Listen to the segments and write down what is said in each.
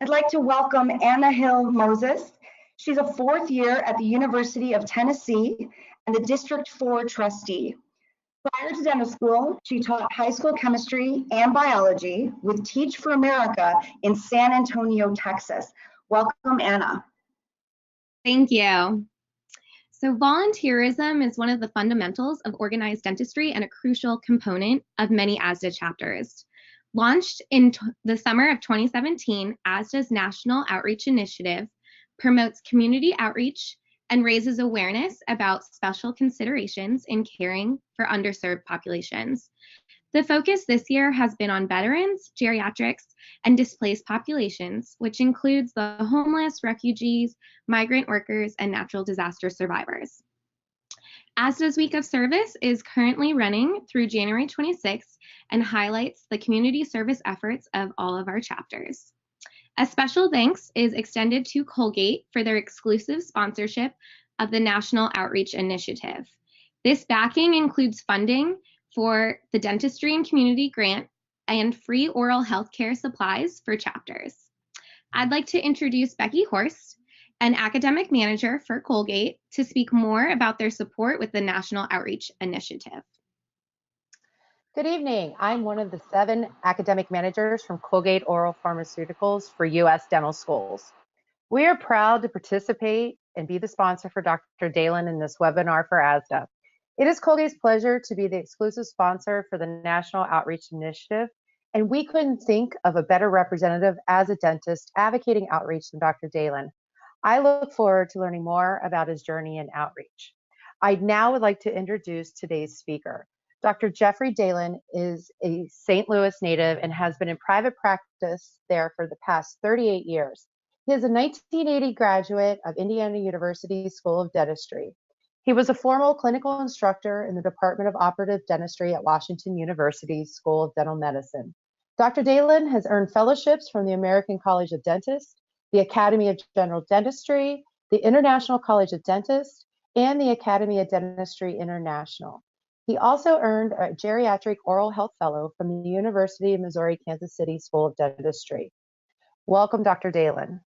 I'd like to welcome Anna Hill Moses. She's a fourth year at the University of Tennessee and the District 4 trustee. Prior to dental school, she taught high school chemistry and biology with Teach for America in San Antonio, Texas. Welcome, Anna. Thank you. So volunteerism is one of the fundamentals of organized dentistry and a crucial component of many ASDA chapters. Launched in the summer of 2017, ASDA's National Outreach Initiative promotes community outreach and raises awareness about special considerations in caring for underserved populations. The focus this year has been on veterans, geriatrics, and displaced populations, which includes the homeless, refugees, migrant workers, and natural disaster survivors. ASDA's Week of Service is currently running through January 26th and highlights the community service efforts of all of our chapters. A special thanks is extended to Colgate for their exclusive sponsorship of the National Outreach Initiative. This backing includes funding for the Dentistry and Community Grant and free oral health care supplies for chapters. I'd like to introduce Becky Horst, an academic manager for Colgate, to speak more about their support with the National Outreach Initiative. Good evening. I'm one of the 7 academic managers from Colgate Oral Pharmaceuticals for U.S. dental schools. We are proud to participate and be the sponsor for Dr. Dalen in this webinar for ASDA. It is Colgate's pleasure to be the exclusive sponsor for the National Outreach Initiative, and we couldn't think of a better representative as a dentist advocating outreach than Dr. Dalen. I look forward to learning more about his journey in outreach. I now would like to introduce today's speaker. Dr. Jeffrey Dalen is a St. Louis native and has been in private practice there for the past 38 years. He is a 1980 graduate of Indiana University School of Dentistry. He was a formal clinical instructor in the Department of Operative Dentistry at Washington University School of Dental Medicine. Dr. Dalen has earned fellowships from the American College of Dentists, the Academy of General Dentistry, the International College of Dentists, and the Academy of Dentistry International. He also earned a geriatric oral health fellow from the University of Missouri Kansas City School of Dentistry. Welcome, Dr. Dalen.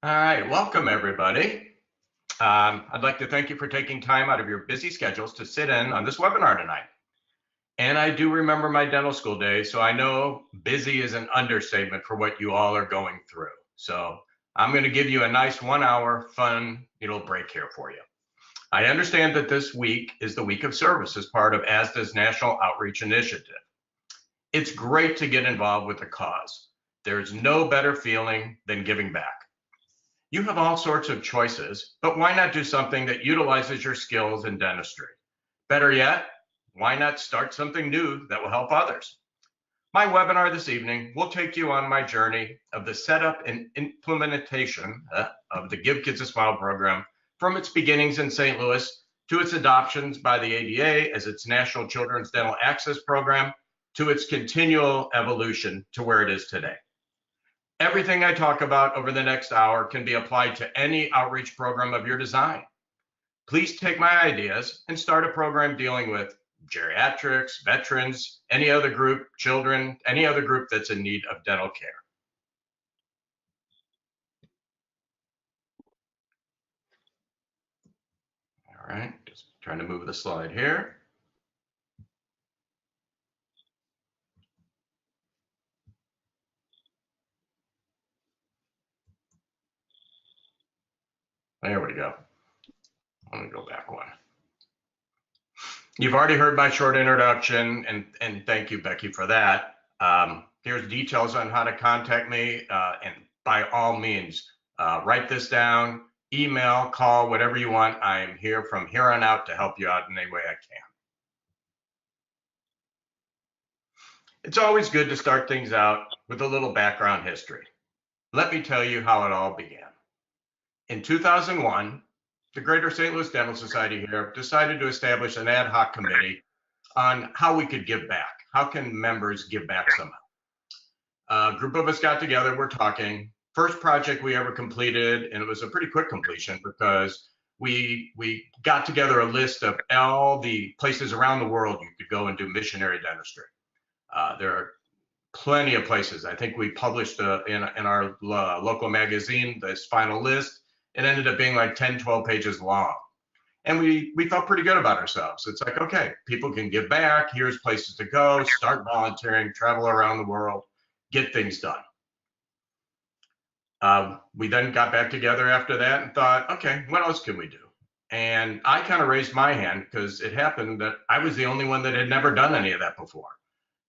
All right, welcome everybody. I'd like to thank you for taking time out of your busy schedules to sit in on this webinar tonight. And I do remember my dental school days, so I know busy is an understatement for what you all are going through. So I'm going to give you a nice 1-hour fun break here for you. I understand that this week is the week of service as part of ASDA's National Outreach Initiative. It's great to get involved with the cause. There's no better feeling than giving back. You have all sorts of choices, but why not do something that utilizes your skills in dentistry? Better yet, why not start something new that will help others? My webinar this evening will take you on my journey of the setup and implementation of the Give Kids a Smile program from its beginnings in St. Louis to its adoptions by the ADA as its National Children's Dental Access Program to its continual evolution to where it is today. Everything I talk about over the next hour can be applied to any outreach program of your design. Please take my ideas and start a program dealing with geriatrics, veterans, any other group, children, any other group that's in need of dental care. All right, just trying to move the slide here. There we go. Let me go back one. You've already heard my short introduction, and thank you, Becky, for that. Here's details on how to contact me, and by all means, write this down, email, call, whatever you want. I am here from here on out to help you out in any way I can. It's always good to start things out with a little background history. Let me tell you how it all began. In 2001, the Greater St. Louis Dental Society here decided to establish an ad hoc committee on how we could give back. How can members give back somehow? A group of us got together, we're talking. First project we ever completed, and it was a pretty quick completion because we got together a list of all the places around the world you could go and do missionary dentistry. There are plenty of places. I think we published in our local magazine this final list. It ended up being like 10, 12 pages long. And we felt pretty good about ourselves. It's like, okay, people can give back. Here's places to go, start volunteering, travel around the world, get things done. We then got back together after that and thought, okay, what else can we do? And I kind of raised my hand because it happened that I was the only one that had never done any of that before.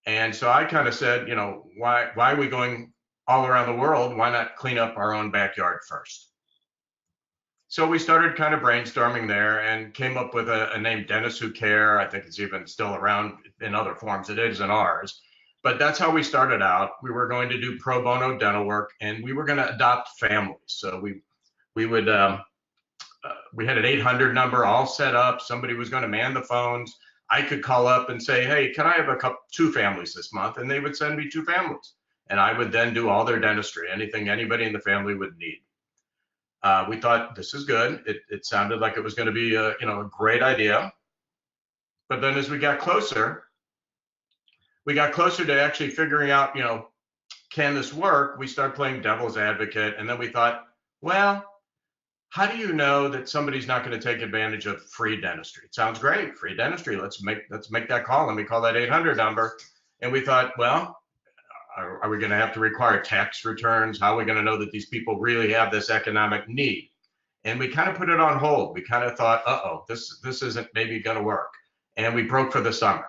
And so I kind of said, why are we going all around the world? Why not clean up our own backyard first? So we started kind of brainstorming there and came up with a name, Dentists Who Care. I think it's even still around in other forms. It is in ours. But that's how we started out. We were going to do pro bono dental work, and we were going to adopt families. So we would we had an 800 number all set up. Somebody was going to man the phones. I could call up and say, hey, can I have two families this month? And they would send me 2 families. And I would then do all their dentistry, anything anybody in the family would need. We thought this is good. It sounded like it was going to be a great idea. But then as we got closer to actually figuring out, can this work? We started playing devil's advocate. And then we thought, well, how do you know that somebody's not going to take advantage of free dentistry? It sounds great, free dentistry. Let's make that call. Let me call that 800 number. And we thought, well, are we going to have to require tax returns? How are we going to know that these people really have this economic need? And we kind of put it on hold. We kind of thought, this isn't maybe going to work. And we broke for the summer.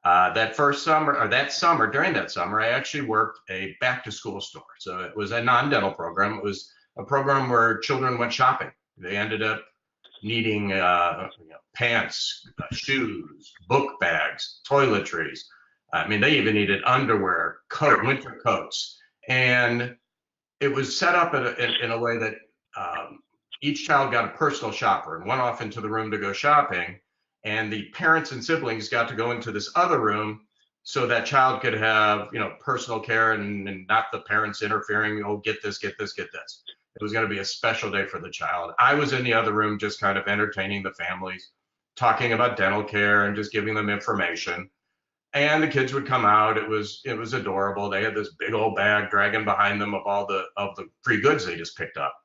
During that summer, I actually worked a back to school store. So it was a non-dental program. It was a program where children went shopping. They ended up needing pants, shoes, book bags, toiletries. I mean, they even needed underwear, winter coats. And it was set up in a way that each child got a personal shopper and went off into the room to go shopping. And the parents and siblings got to go into this other room so that child could have, personal care and not the parents interfering, get this, get this, get this. It was going to be a special day for the child. I was in the other room just kind of entertaining the families, talking about dental care and just giving them information. And the kids would come out. It was adorable. They had this big old bag dragging behind them of all the free goods they just picked up.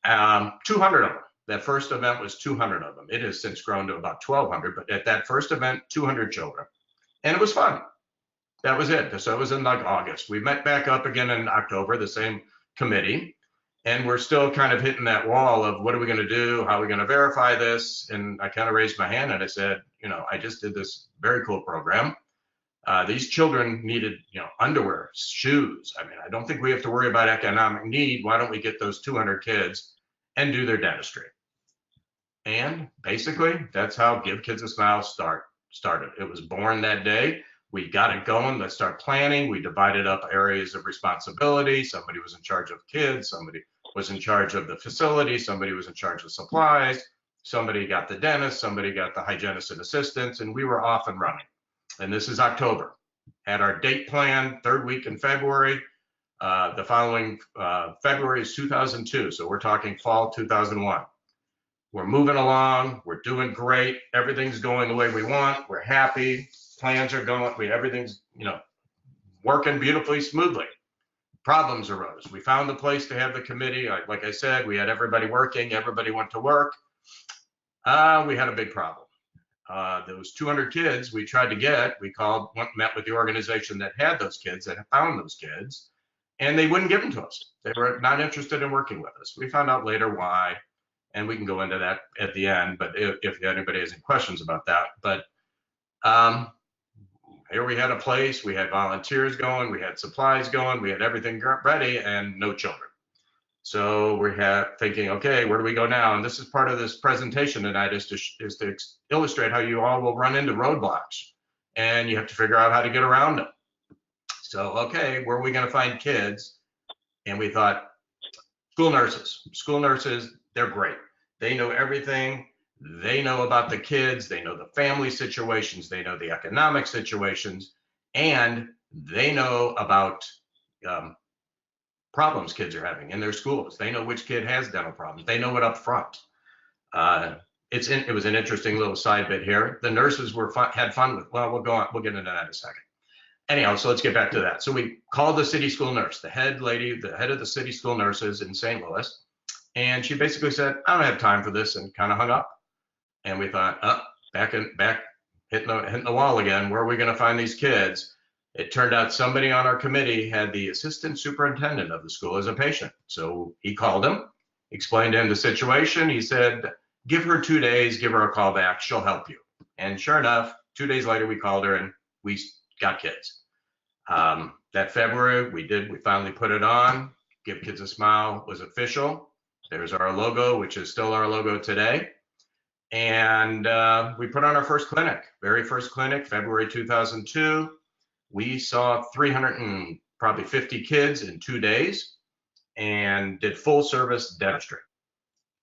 200 of them. That first event was 200 of them. It has since grown to about 1,200, but at that first event, 200 children. And it was fun. That was it. So it was in like August. We met back up again in October, the same committee. And we're still kind of hitting that wall of what are we going to do? How are we going to verify this? And I kind of raised my hand and I said, I just did this very cool program. These children needed, underwear, shoes. I mean, I don't think we have to worry about economic need. Why don't we get those 200 kids and do their dentistry? And basically, that's how Give Kids a Smile started. It was born that day. We got it going. Let's start planning. We divided up areas of responsibility. Somebody was in charge of kids. Somebody was in charge of the facility. Somebody was in charge of supplies. Somebody got the dentist. Somebody got the hygienist and assistants. And we were off and running. And this is October. Had our date planned, 3rd week in February. The following February is 2002. So we're talking fall 2001. We're moving along. We're doing great. Everything's going the way we want. We're happy. Plans are going. Everything's working beautifully, smoothly. Problems arose. We found the place to have the committee. Like I said, we had everybody working. Everybody went to work. We had a big problem. Those 200 kids we tried to get, met with the organization that had those kids, that found those kids, and they wouldn't give them to us. They were not interested in working with us. We found out later why, and we can go into that at the end, but if anybody has any questions about that. But here we had a place, we had volunteers going, we had supplies going, we had everything ready, and no children. So we had thinking, okay, where do we go now? And this is part of this presentation tonight, is to illustrate how you all will run into roadblocks, and you have to figure out how to get around them. So, okay, where are we going to find kids? And we thought, school nurses. School nurses, they're great. They know everything. They know about the kids. They know the family situations. They know the economic situations. And they know about problems kids are having in their schools. They know which kid has dental problems. They know it up front. it was an interesting little side bit here. The nurses had fun with, well, we'll get into that in a second. Anyhow, so let's get back to that. So we called the city school nurse, the head of the city school nurses in St. Louis. And she basically said, I don't have time for this, and kind of hung up. And we thought, back hitting the wall again. Where are we going to find these kids? It turned out somebody on our committee had the assistant superintendent of the school as a patient. So he called him, explained to him the situation. He said, give her 2 days, give her a call back, she'll help you. And sure enough, 2 days later, we called her and we got kids. That February, we finally put it on. Give Kids a Smile was official. There's our logo, which is still our logo today. And we put on our first clinic, very first clinic, February 2002. We saw 350 kids in 2 days and did full service dentistry.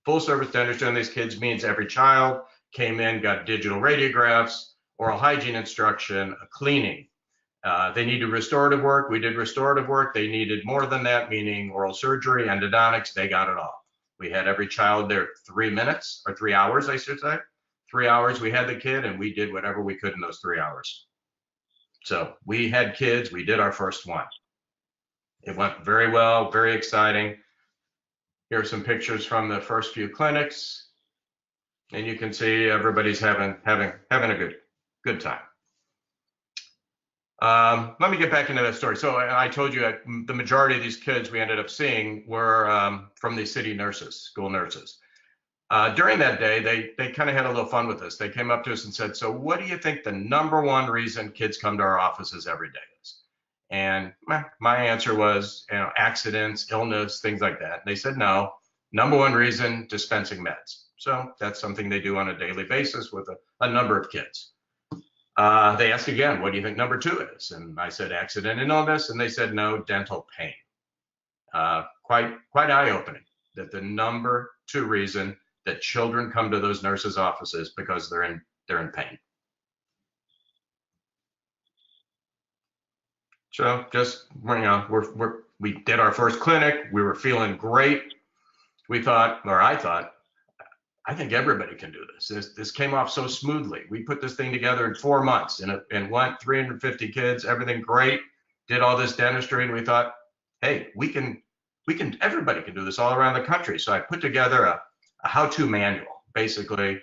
Full service dentistry on these kids means every child came in, got digital radiographs, oral hygiene instruction, a cleaning. They needed restorative work. We did restorative work. They needed more than that, meaning oral surgery, endodontics. They got it all. We had every child there 3 minutes, or 3 hours, I should say. 3 hours we had the kid, and we did whatever we could in those 3 hours. So we had kids. We did our first one. It went very well, very exciting. Here are some pictures from the first few clinics, and you can see everybody's having a good time. Let me get back into that story. So I told you the majority of these kids we ended up seeing were from the city nurses, school nurses. During that day, they kind of had a little fun with us. They came up to us and said, so what do you think the #1 reason kids come to our offices every day is? And my answer was, accidents, illness, things like that. And they said, no, #1 reason, dispensing meds. So that's something they do on a daily basis with a number of kids. They asked again, what do you think #2 is? And I said, accident and illness. And they said, no, dental pain. Quite eye-opening that the #2 reason that children come to those nurses' offices because they're in pain. So just, we did our first clinic. We were feeling great. I thought, I think everybody can do this. This came off so smoothly. We put this thing together in 4 months and went 350 kids, everything great, did all this dentistry, and we thought, hey, everybody can do this all around the country. So I put together a how-to manual, basically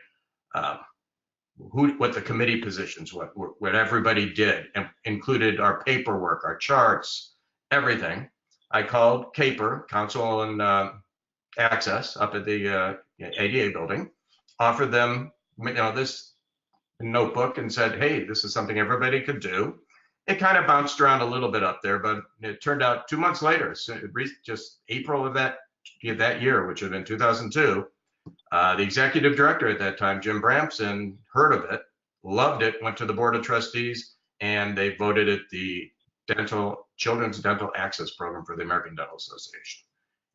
what the committee positions, what everybody did, and included our paperwork, our charts, everything. I called CAPER, Council on Access, up at the ADA building, offered them this notebook and said, hey, this is something everybody could do. It kind of bounced around a little bit up there, but it turned out 2 months later, so just April of that year, which had been 2002, the executive director at that time, Jim Bramson, heard of it, loved it, went to the board of trustees, and they voted it the Children's Dental Access Program for the American Dental Association.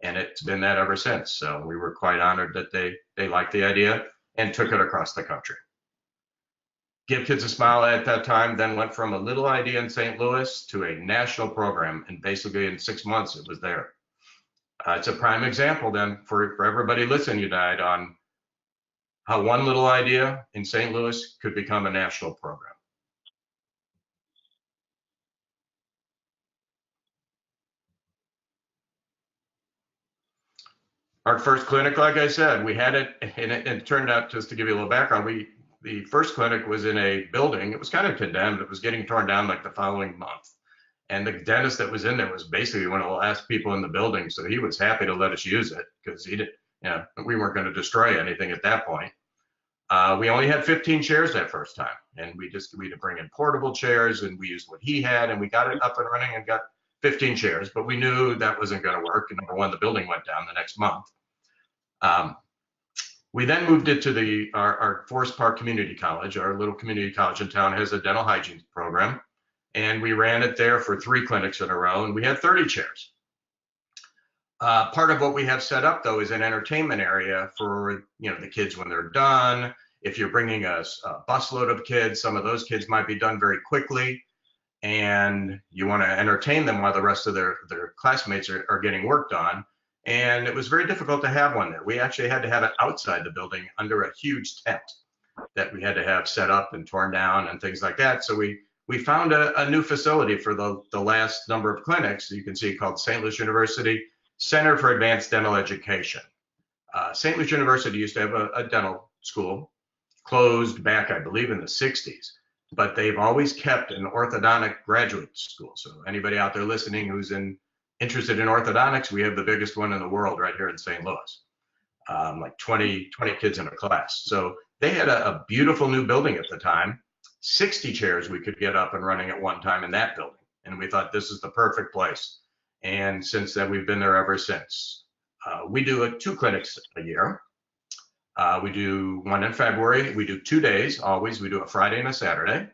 And it's been that ever since. So we were quite honored that they liked the idea and took it across the country. Give Kids a Smile at that time then went from a little idea in St. Louis to a national program, and basically in 6 months it was there. It's a prime example then for everybody listening tonight on how one little idea in St. Louis could become a national program. Our first clinic, like I said, we had it, and it turned out, just to give you a little background, the first clinic was in a building. It was kind of condemned. It was getting torn down like the following month. And the dentist that was in there was basically one of the last people in the building. So he was happy to let us use it because we weren't going to destroy anything at that point. We only had 15 chairs that first time. And we had to bring in portable chairs, and we used what he had, and we got it up and running and got 15 chairs, but we knew that wasn't going to work. And #1, the building went down the next month. We then moved it to our Forest Park Community College. Our little community college in town has a dental hygiene program, and we ran it there for 3 clinics in a row, and we had 30 chairs. Part of what we have set up, though, is an entertainment area for the kids when they're done. If you're bringing a busload of kids, some of those kids might be done very quickly, and you want to entertain them while the rest of their classmates are getting worked on. And it was very difficult to have one there. We actually had to have it outside the building under a huge tent that we had to have set up and torn down and things like that. So we found a new facility for the last number of clinics, you can see, called St. Louis University Center for Advanced Dental Education. St. Louis University used to have a dental school, closed back, I believe, in the 60s, but they've always kept an orthodontic graduate school. So anybody out there listening who's interested in orthodontics, we have the biggest one in the world right here in St. Louis, like 20 kids in a class. So they had a beautiful new building at the time, 60 chairs we could get up and running at one time in that building. And we thought this is the perfect place. And since then, we've been there ever since. We do 2 clinics a year. We do one in February. We do 2 days always. We do a Friday and a Saturday.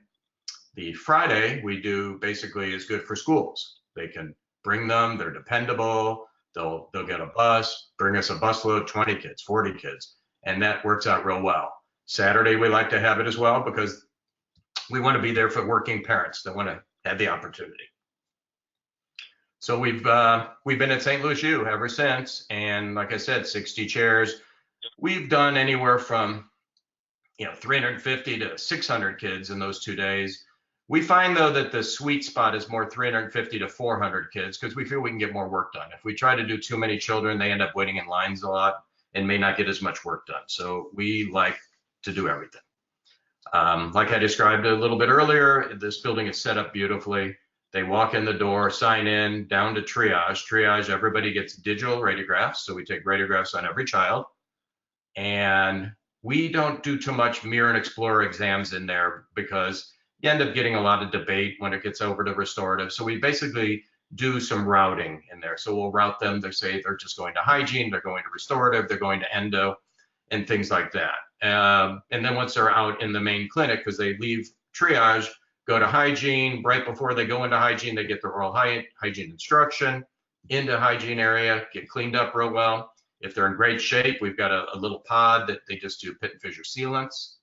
The Friday we do basically is good for schools. They can bring them, they're dependable. They'll get a bus, bring us a busload, 20 kids, 40 kids, and that works out real well. Saturday we like to have it as well because we want to be there for working parents that want to have the opportunity. So we've been at St. Louis U ever since, and like I said, 60 chairs. We've done anywhere from 350 to 600 kids in those 2 days. We find though that the sweet spot is more 350 to 400 kids because we feel we can get more work done. If we try to do too many children, they end up waiting in lines a lot and may not get as much work done. So we like to do everything. Like I described a little bit earlier, this building is set up beautifully. They walk in the door, sign in, down to triage. Triage, everybody gets digital radiographs. So we take radiographs on every child. And we don't do too much mirror and explorer exams in there because you end up getting a lot of debate when it gets over to restorative. So we basically do some routing in there. So we'll route them. They say they're just going to hygiene, they're going to restorative, they're going to endo, and things like that. And then once they're out in the main clinic, because they leave triage, go to hygiene. Right before they go into hygiene, they get their oral hygiene instruction, into hygiene area, get cleaned up real well. If they're in great shape, we've got a little pod that they just do pit and fissure sealants.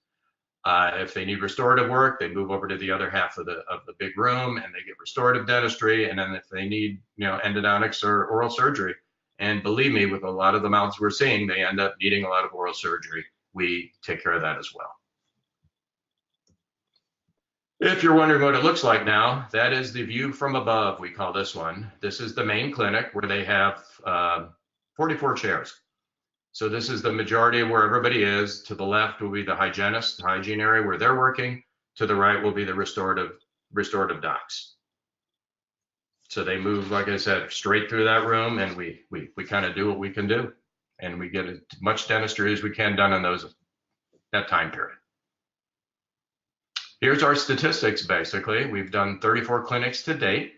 If they need restorative work, they move over to the other half of the big room and they get restorative dentistry. And then if they need, endodontics or oral surgery, and believe me, with a lot of the mouths we're seeing, they end up needing a lot of oral surgery. We take care of that as well. If you're wondering what it looks like now, that is the view from above, we call this one. This is the main clinic where they have 44 chairs. So this is the majority of where everybody is. To the left will be the hygienist, the hygiene area where they're working. To the right will be the restorative docs. So they move, like I said, straight through that room, and we kind of do what we can do, and we get as much dentistry as we can done in that time period. Here's our statistics, basically. We've done 34 clinics to date.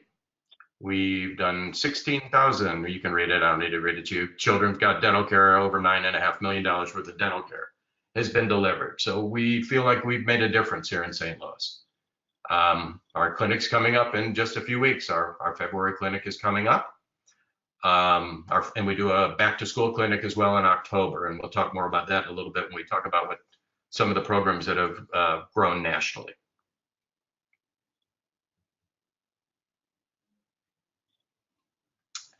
We've done 16,000, you can read it, I don't need to read it to you. Children's got dental care, over $9.5 million worth of dental care has been delivered. So we feel like we've made a difference here in St. Louis. Our clinic's coming up in just a few weeks. Our February clinic is coming up. And we do a back to school clinic as well in October. And we'll talk more about that a little bit when we talk about what some of the programs that have grown nationally.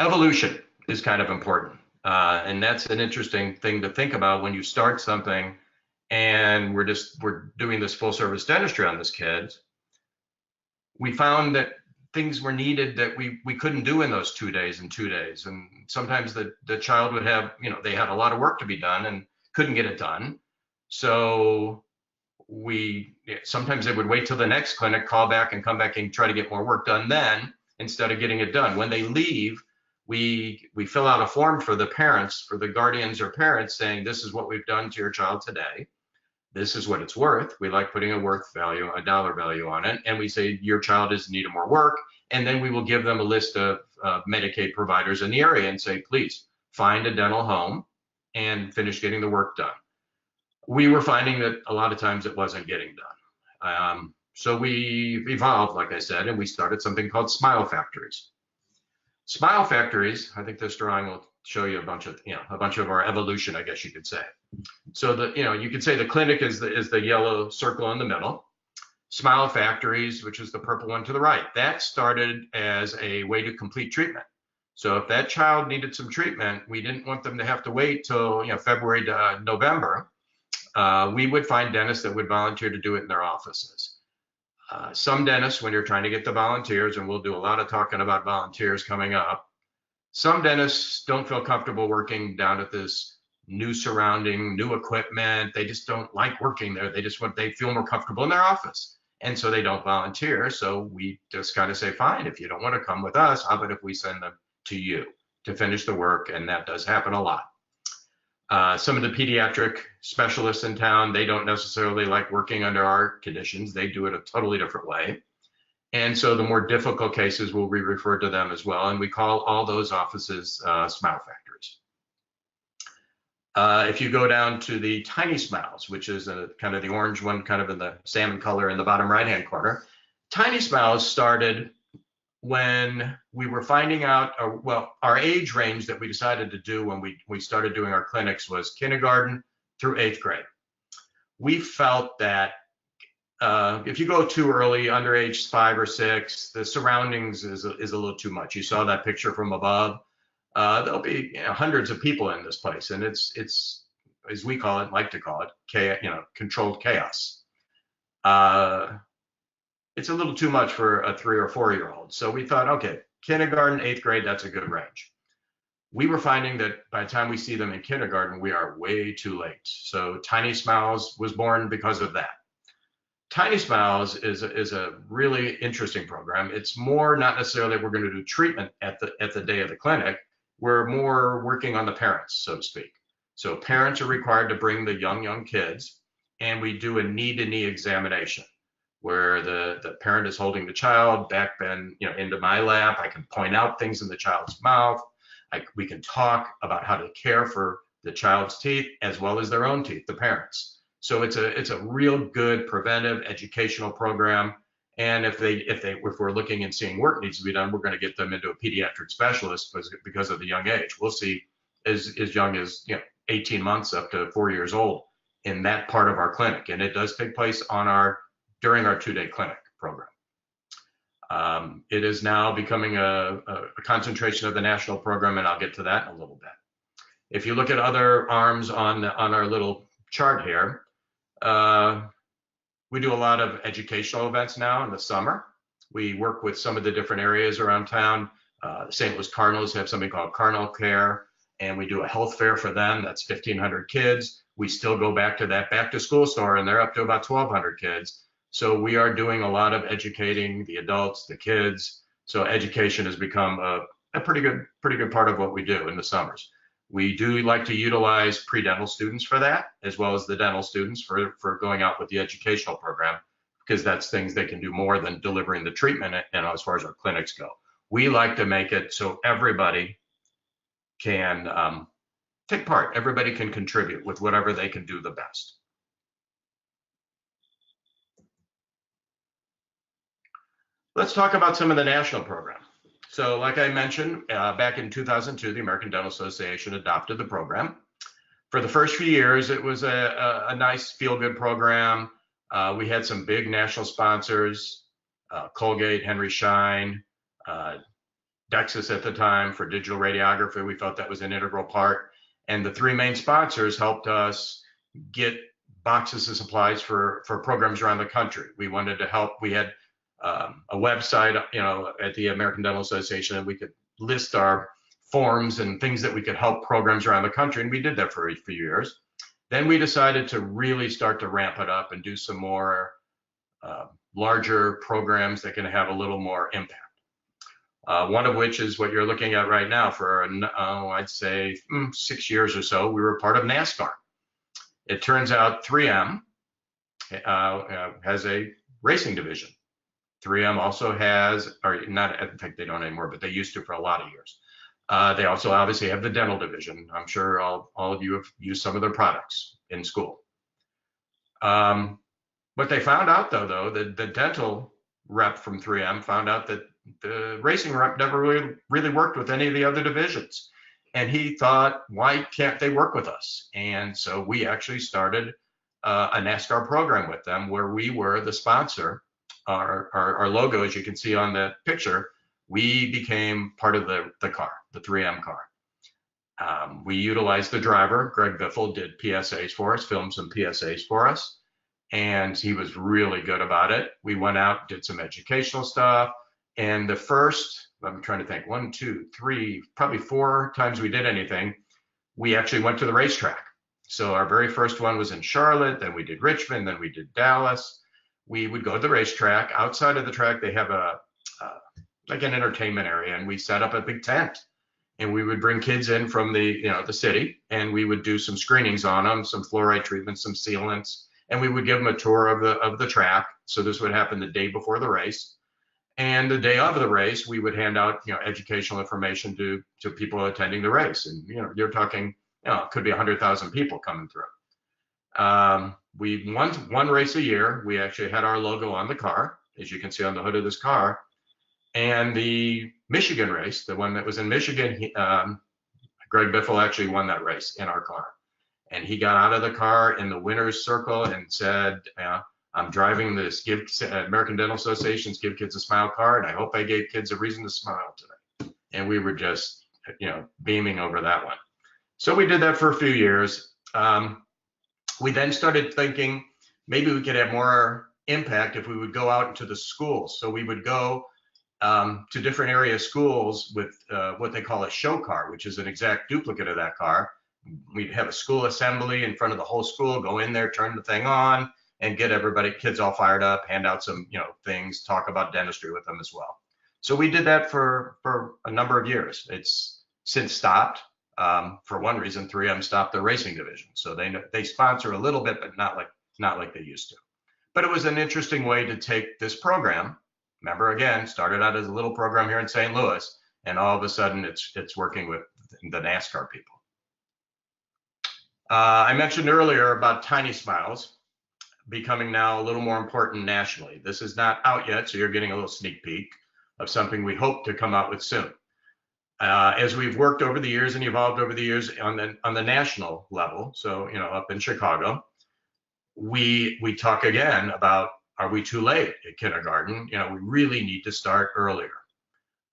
Evolution is kind of important. And that's an interesting thing to think about when you start something and we're doing this full service dentistry on this kids. We found that things were needed that we couldn't do in those 2 days and 2 days. And sometimes the child would have, they had a lot of work to be done and couldn't get it done. So sometimes they would wait till the next clinic, call back and come back and try to get more work done then instead of getting it done. When they leave, we fill out a form for the parents, for the guardians or parents, saying this is what we've done to your child today. This is what it's worth. We like putting a dollar value on it. And we say your child is in need of more work. And then we will give them a list of Medicaid providers in the area and say, please find a dental home and finish getting the work done. We were finding that a lot of times it wasn't getting done. So we evolved, like I said, and we started something called Smile Factories. Smile Factories, I think this drawing will show you a bunch of our evolution, I guess you could say. So you could say the clinic is the yellow circle in the middle. Smile Factories, which is the purple one to the right, that started as a way to complete treatment. So if that child needed some treatment, we didn't want them to have to wait till February to November. We would find dentists that would volunteer to do it in their offices. Some dentists, when you're trying to get the volunteers, and we'll do a lot of talking about volunteers coming up, some dentists don't feel comfortable working down at this new surrounding, new equipment. They just don't like working there. They feel more comfortable in their office. And so they don't volunteer. So we just kind of say, fine, if you don't want to come with us, how about if we send them to you to finish the work? And that does happen a lot. Some of the pediatric specialists in town, they don't necessarily like working under our conditions. They do it a totally different way. And so the more difficult cases will be referred to them as well. And we call all those offices smile factories. If you go down to the tiny smiles, which is kind of the orange one, kind of in the salmon color in the bottom right-hand corner, tiny smiles started when we were finding out, our age range that we decided to do when we started doing our clinics was kindergarten through 8th grade. We felt that if you go too early, under age 5 or 6, the surroundings is a little too much. You saw that picture from above. There'll be hundreds of people in this place, and it's as we like to call it, controlled chaos. It's a little too much for a 3 or 4-year-old. So we thought, okay, kindergarten, 8th grade, that's a good range. We were finding that by the time we see them in kindergarten, we are way too late. So Tiny Smiles was born because of that. Tiny Smiles is a really interesting program. It's more not necessarily we're going to do treatment at the day of the clinic. We're more working on the parents, so to speak. So parents are required to bring the young kids, and we do a knee-to-knee examination where the parent is holding the child back bend into my lap. I can point out things in the child's mouth. We can talk about how to care for the child's teeth as well as their own teeth, the parents. So it's a real good preventive educational program. And if we're looking and seeing work needs to be done, we're going to get them into a pediatric specialist because of the young age. We'll see as young as 18 months up to 4 years old in that part of our clinic. And it does take place during our 2-day clinic program. It is now becoming a concentration of the national program, and I'll get to that in a little bit. If you look at other arms on our little chart here, we do a lot of educational events now in the summer. We work with some of the different areas around town. The St. Louis Cardinals have something called Cardinal Care, and we do a health fair for them. That's 1,500 kids. We still go back to that back to school store, and they're up to about 1,200 kids. So we are doing a lot of educating the adults, the kids. So education has become a pretty good part of what we do in the summers. We do like to utilize pre-dental students for that, as well as the dental students for going out with the educational program, because that's things they can do more than delivering the treatment and as far as our clinics go. We like to make it so everybody can take part. Everybody can contribute with whatever they can do the best. Let's talk about some of the national program. So like I mentioned, back in 2002, the American Dental Association adopted the program. For the first few years, it was a nice feel-good program. We had some big national sponsors, Colgate, Henry Schein, Dexis at the time for digital radiography. We felt that was an integral part. And the 3 main sponsors helped us get boxes of supplies for programs around the country. We wanted to help. We had a website, at the American Dental Association, and we could list our forms and things that we could help programs around the country, and we did that for a few years. Then we decided to really start to ramp it up and do some more larger programs that can have a little more impact. One of which is what you're looking at right now. For I'd say 6 years or so, we were part of NASCAR. It turns out 3M has a racing division. 3M also has, or not, in fact, they don't anymore, but they used to for a lot of years. They also obviously have the dental division. I'm sure all of you have used some of their products in school. What they found out though, the dental rep from 3M found out that the racing rep never really worked with any of the other divisions. And he thought, why can't they work with us? And so we actually started a NASCAR program with them where we were the sponsor. Our logo, as you can see on the picture, we became part of the car. the 3M car. We utilized the driver. Greg Biffle did PSAs for us, filmed some PSAs for us, and he was really good about it. We went out, did some educational stuff, and the first, I'm trying to think, 1, 2, 3, probably 4 times we did anything, we actually went to the racetrack. So our very first one was in Charlotte, then we did Richmond, then we did Dallas. We would go to the racetrack. Outside of the track, they have like an entertainment area, and we set up a big tent. And we would bring kids in from the city, and we would do some screenings on them, some fluoride treatments, some sealants, and we would give them a tour of the track. So this would happen the day before the race, and the day of the race, we would hand out educational information to people attending the race. And you're talking, it could be 100,000 people coming through. We won one race a year. We actually had our logo on the car, as you can see on the hood of this car. And the Michigan race, the one that was in Michigan, Greg Biffle actually won that race in our car. And he got out of the car in the winner's circle and said, I'm driving this American Dental Association's Give Kids a Smile car, and I hope I gave kids a reason to smile today. And we were just, beaming over that one. So we did that for a few years. We then started thinking maybe we could have more impact if we would go out into the schools. So we would go to different area schools with what they call a show car, which is an exact duplicate of that car. We'd have a school assembly in front of the whole school, go in there, turn the thing on, and get kids all fired up, hand out some things, talk about dentistry with them as well. So we did that for a number of years. It's since stopped. For one reason, 3M stopped the racing division. So they sponsor a little bit, but not like they used to. But it was an interesting way to take this program. Remember, again, started out as a little program here in St. Louis, and all of a sudden it's working with the NASCAR people. I mentioned earlier about Tiny Smiles becoming now a little more important nationally. This is not out yet, so you're getting a little sneak peek of something we hope to come out with soon. As we've worked over the years and evolved over the years on the national level, so up in Chicago, we talk again about, are we too late at kindergarten? We really need to start earlier.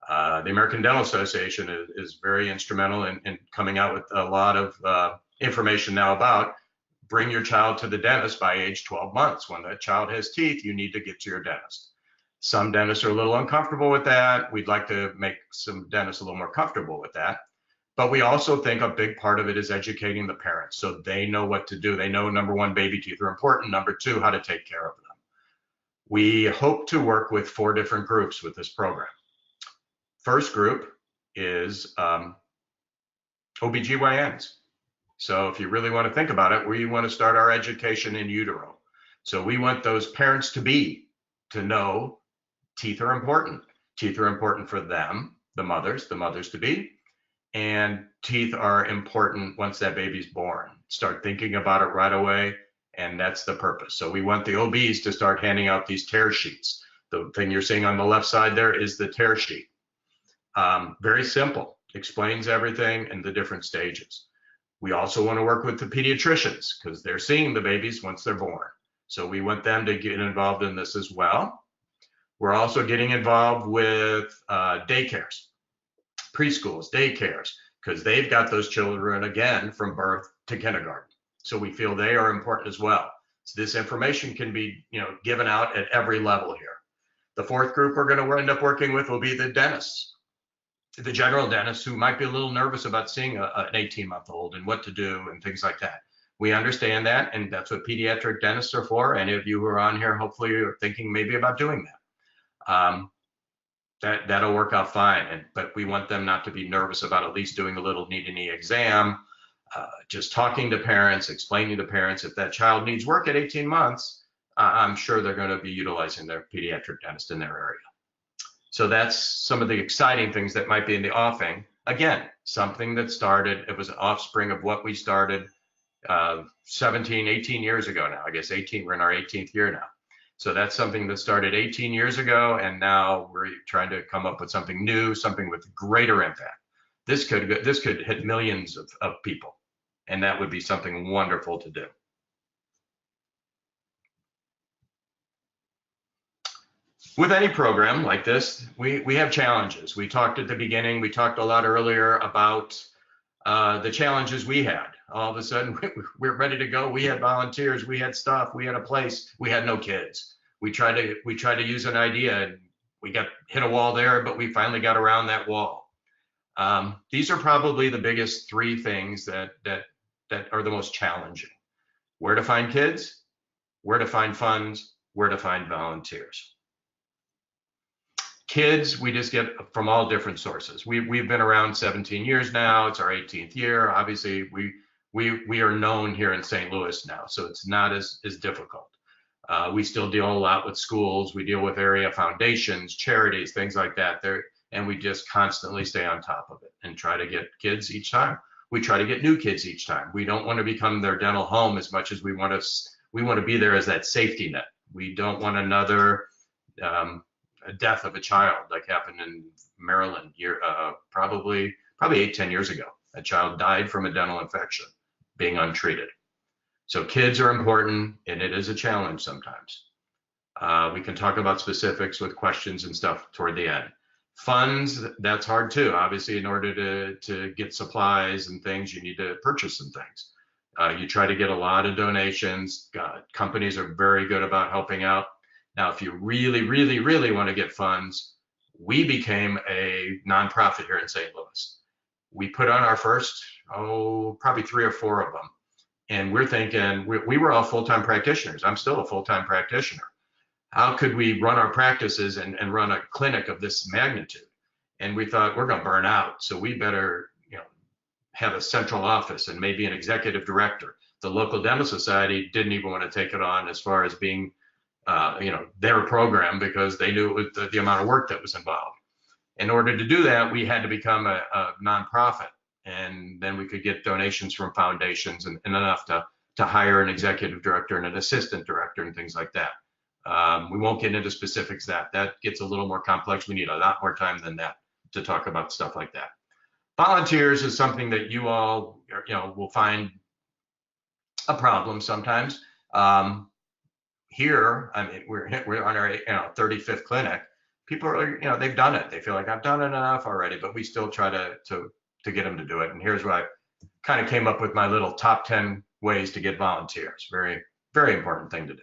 The American Dental Association is very instrumental in coming out with a lot of information now about bring your child to the dentist by age 12 months. When that child has teeth, you need to get to your dentist. Some dentists are a little uncomfortable with that. We'd like to make some dentists a little more comfortable with that. But we also think a big part of it is educating the parents so they know what to do. They know, number one, baby teeth are important. Number two, how to take care of them. We hope to work with 4 different groups with this program. First group is OBGYNs. So if you really want to think about it, we want to start our education in utero. So we want those parents to know teeth are important. Teeth are important for them, the mothers to be, and teeth are important once that baby's born. Start thinking about it right away, and that's the purpose. So we want the OBs to start handing out these tear sheets. The thing you're seeing on the left side there is the tear sheet. Very simple, explains everything and the different stages. We also want to work with the pediatricians because they're seeing the babies once they're born. So we want them to get involved in this as well. We're also getting involved with daycares, preschools, daycares, because they've got those children again from birth to kindergarten. So we feel they are important as well. So this information can be given out at every level here. The fourth group we're going to end up working with will be the dentists, the general dentists who might be a little nervous about seeing an 18-month-old and what to do and things like that. We understand that, and that's what pediatric dentists are for. Any of you who are on here, hopefully you're thinking maybe about doing that. That'll work out fine, but we want them not to be nervous about at least doing a little knee-to-knee exam, just talking to parents, explaining to parents if that child needs work at 18 months, I'm sure they're going to be utilizing their pediatric dentist in their area. So that's some of the exciting things that might be in the offing. Again, something that started, it was an offspring of what we started 17, 18 years ago now. I guess 18, we're in our 18th year now. So that's something that started 18 years ago, and now we're trying to come up with something new, something with greater impact. This could hit millions of people, and that would be something wonderful to do. With any program like this, we have challenges. We talked at the beginning, we talked a lot earlier about the challenges we had. All of a sudden, we're ready to go. We had volunteers, we had stuff, we had a place, we had no kids. We tried to use an idea, and we got hit a wall there, but we finally got around that wall. These are probably the biggest three things that are the most challenging. Where to find kids, where to find funds, where to find volunteers. Kids, we just get from all different sources. We've been around 17 years now. It's our 18th year. Obviously, we are known here in St. Louis now, so it's not as difficult. We still deal a lot with schools. We deal with area foundations, charities, things like that. And we just constantly stay on top of it and try to get kids each time. We try to get new kids each time. We don't want to become their dental home as much as we want to be there as that safety net. We don't want another a death of a child like happened in Maryland probably 8-10 years ago. A child died from a dental infection being untreated. So kids are important, and it is a challenge sometimes. We can talk about specifics with questions and stuff toward the end. Funds, that's hard too. Obviously, in order to get supplies and things, you need to purchase some things. You try to get a lot of donations. Companies are very good about helping out. Now, if you really, really, really want to get funds, we became a nonprofit here in St. Louis. We put on our first, probably 3 or 4 of them. And we're thinking, we were all full-time practitioners. I'm still a full-time practitioner. How could we run our practices and run a clinic of this magnitude? And we thought, we're going to burn out, so we better have a central office and maybe an executive director. The local dental society didn't even want to take it on as far as being their program, because they knew it was the amount of work that was involved. In order to do that, we had to become a nonprofit, and then we could get donations from foundations and enough to hire an executive director and an assistant director and things like that. We won't get into specifics. That gets a little more complex. We need a lot more time than that to talk about stuff like that. Volunteers is something that you all will find a problem sometimes. Here, I mean, we're on our 35th clinic. People are, they've done it. They feel like I've done it enough already, but we still try to get them to do it. And here's where I kind of came up with my little top 10 ways to get volunteers. Very, very important thing to do.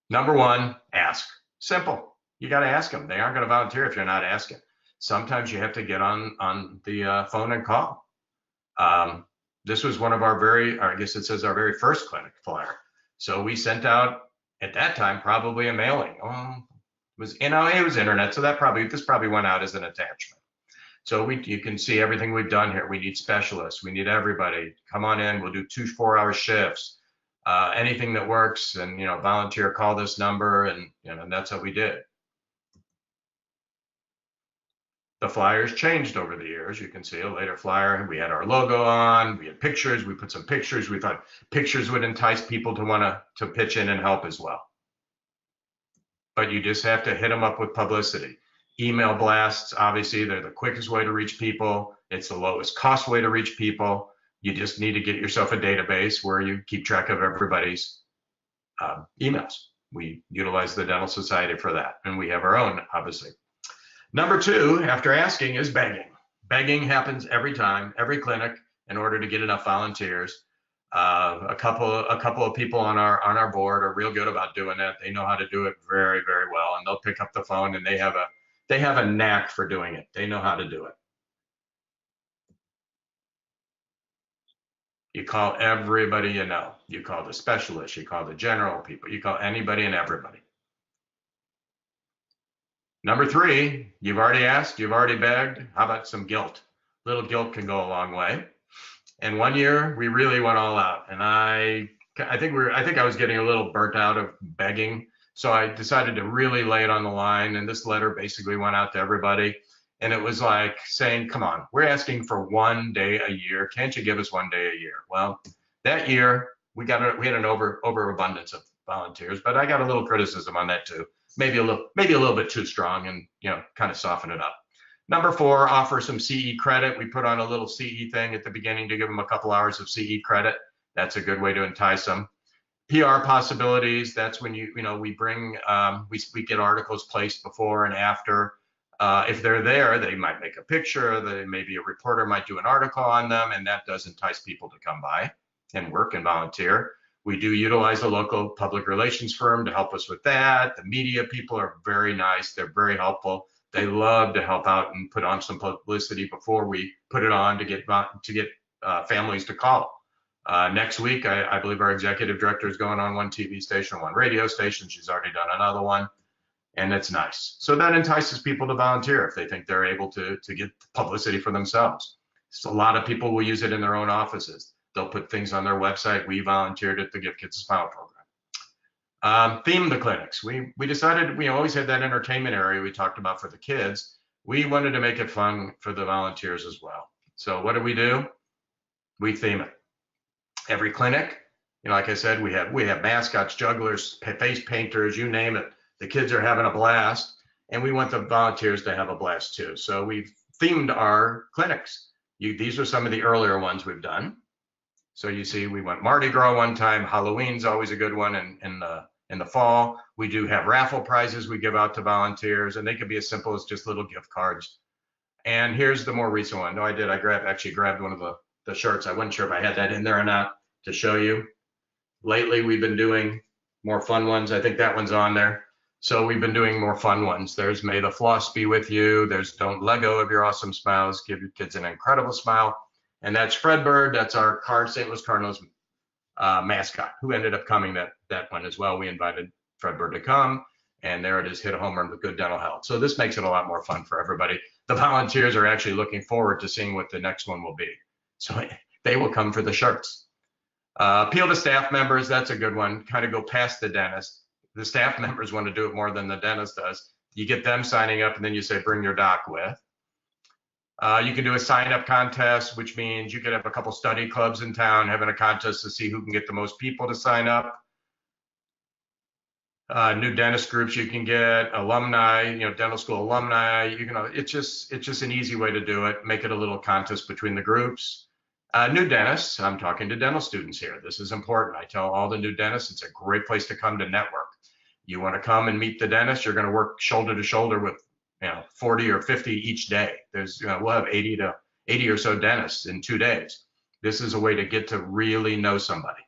Number 1, ask. Simple. You got to ask them. They aren't going to volunteer if you're not asking. Sometimes you have to get on the phone and call. This was one of our I guess it says our very first clinic flyer. So we sent out at that time probably a mailing. It was internet, so this probably went out as an attachment. So you can see everything we've done here. We need specialists. We need everybody. Come on in. We'll do 2 4-hour shifts. Anything that works, and volunteer, call this number, and that's what we did. The flyers changed over the years. You can see a later flyer. We had our logo on. We had pictures. We put some pictures. We thought pictures would entice people to want to pitch in and help as well. But you just have to hit them up with publicity. Email blasts, obviously, they're the quickest way to reach people. It's the lowest cost way to reach people. You just need to get yourself a database where you keep track of everybody's emails. We utilize the Dental Society for that, and we have our own, obviously. Number 2, after asking, is begging. Begging happens every time, every clinic, in order to get enough volunteers. A couple of people on our board are real good about doing that. They know how to do it very, very well, and they'll pick up the phone, and they have a knack for doing it. They know how to do it. You call everybody you know. You call the specialists, you call the general people, you call anybody and everybody. Number 3, you've already asked, you've already begged. How about some guilt? Little guilt can go a long way. And one year we really went all out, and I think I was getting a little burnt out of begging, so I decided to really lay it on the line. And this letter basically went out to everybody, and it was like saying, "Come on, we're asking for 1 day a year. Can't you give us 1 day a year?" Well, that year we had an overabundance of volunteers, but I got a little criticism on that too. Maybe a little bit too strong, and kind of soften it up. Number 4, offer some CE credit. We put on a little CE thing at the beginning to give them a couple hours of CE credit. That's a good way to entice them. PR possibilities, that's when we bring, we get articles placed before and after. If they're there, they might make a picture, maybe a reporter might do an article on them, and that does entice people to come by and work and volunteer. We do utilize a local public relations firm to help us with that. The media people are very nice. They're very helpful. They love to help out and put on some publicity before we put it on to get families to call. Next week, I believe our executive director is going on one TV station, one radio station. She's already done another one, and it's nice. So that entices people to volunteer if they think they're able to get publicity for themselves. So a lot of people will use it in their own offices. They'll put things on their website. We volunteered at the Give Kids a Smile program. Theme the clinics. We decided we always had that entertainment area we talked about for the kids. We wanted to make it fun for the volunteers as well. So what do? We theme it. Every clinic, like I said, we have mascots, jugglers, face painters, you name it. The kids are having a blast, and we want the volunteers to have a blast too. So we've themed our clinics. These are some of the earlier ones we've done. So you see, we went Mardi Gras one time. Halloween's always a good one in the fall. We do have raffle prizes we give out to volunteers, and they could be as simple as just little gift cards. And here's the more recent one. No, I did. I actually grabbed one of the shirts. I wasn't sure if I had that in there or not to show you. Lately, we've been doing more fun ones. I think that one's on there. So we've been doing more fun ones. There's May the Floss Be With You. There's Don't Let Go of Your Awesome Smiles. Give your kids an incredible smile. And that's Fredbird. That's our St. Louis Cardinals mascot, who ended up coming that one as well. We invited Fredbird to come, and there it is, hit a home run with good dental health. So this makes it a lot more fun for everybody. The volunteers are actually looking forward to seeing what the next one will be. So they will come for the shirts. Appeal to staff members, that's a good one. Kind of go past the dentist. The staff members want to do it more than the dentist does. You get them signing up, and then you say, bring your doc with. You can do a sign-up contest, which means you could have a couple study clubs in town having a contest to see who can get the most people to sign up. New dentist groups you can get, alumni, dental school alumni. It's just an easy way to do it. Make it a little contest between the groups. New dentists, I'm talking to dental students here. This is important. I tell all the new dentists it's a great place to come to network. You want to come and meet the dentist, you're going to work shoulder to shoulder with 40 or 50 each day. We'll have 80 or so dentists in 2 days. This is a way to get to really know somebody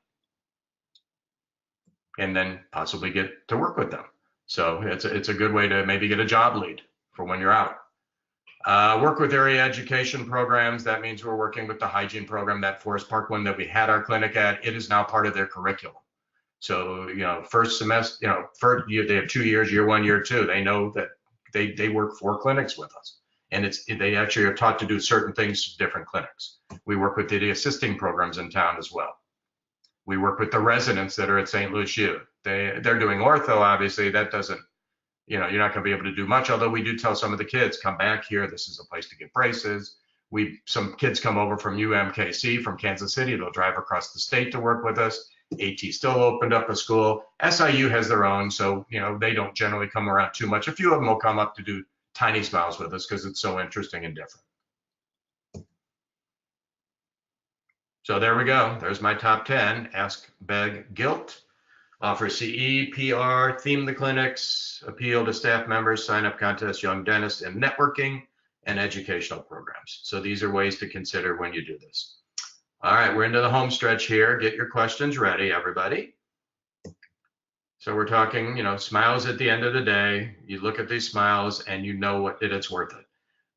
and then possibly get to work with them. So it's a good way to maybe get a job lead for when you're out. Work with area education programs. That means we're working with the hygiene program, that Forest Park one that we had our clinic at. It is now part of their curriculum. So, first semester, they have 2 years, year 1, year 2. They know that they work 4 clinics with us. And they actually are taught to do certain things to different clinics. We work with the assisting programs in town as well. We work with the residents that are at St. Louis U. They're doing ortho, obviously. That doesn't, you're not going to be able to do much, although we do tell some of the kids, come back here. This is a place to get braces. Some kids come over from UMKC, from Kansas City. They'll drive across the state to work with us. AT still opened up a school. SIU has their own, so they don't generally come around too much. A few of them will come up to do tiny smiles with us because it's so interesting and different. So there we go. There's my top 10. Ask, beg, guilt. Offer CE, PR, theme the clinics, appeal to staff members, sign up contests, young dentists, and networking and educational programs. So these are ways to consider when you do this. All right, we're into the home stretch here. Get your questions ready, everybody. So we're talking, smiles at the end of the day. You look at these smiles and you know that it's worth it.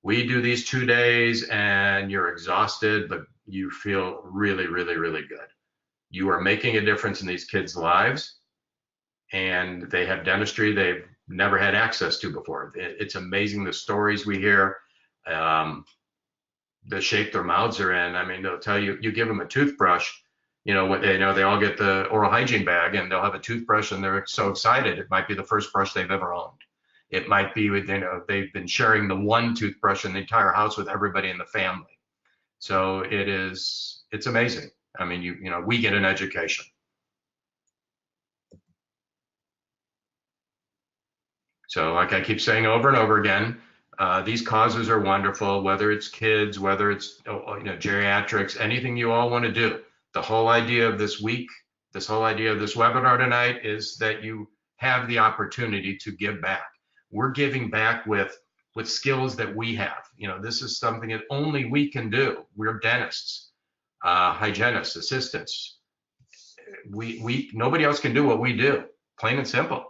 We do these 2 days and you're exhausted, but you feel really, really, really good. You are making a difference in these kids' lives, and they have dentistry they've never had access to before. It's amazing the stories we hear, the shape their mouths are in. I mean, they'll tell you, you give them a toothbrush, they all get the oral hygiene bag and they'll have a toothbrush and they're so excited. It might be the first brush they've ever owned. It might be, they've been sharing the one toothbrush in the entire house with everybody in the family. So it's amazing. I mean, we get an education. So like I keep saying over and over again, these causes are wonderful, whether it's kids, whether it's geriatrics, anything you all want to do. The whole idea of this week This whole idea of this webinar tonight is that you have the opportunity to give back. We're giving back with skills that we have. This is something that only we can do. We're dentists, hygienists, assistants. Nobody else can do what we do, plain and simple.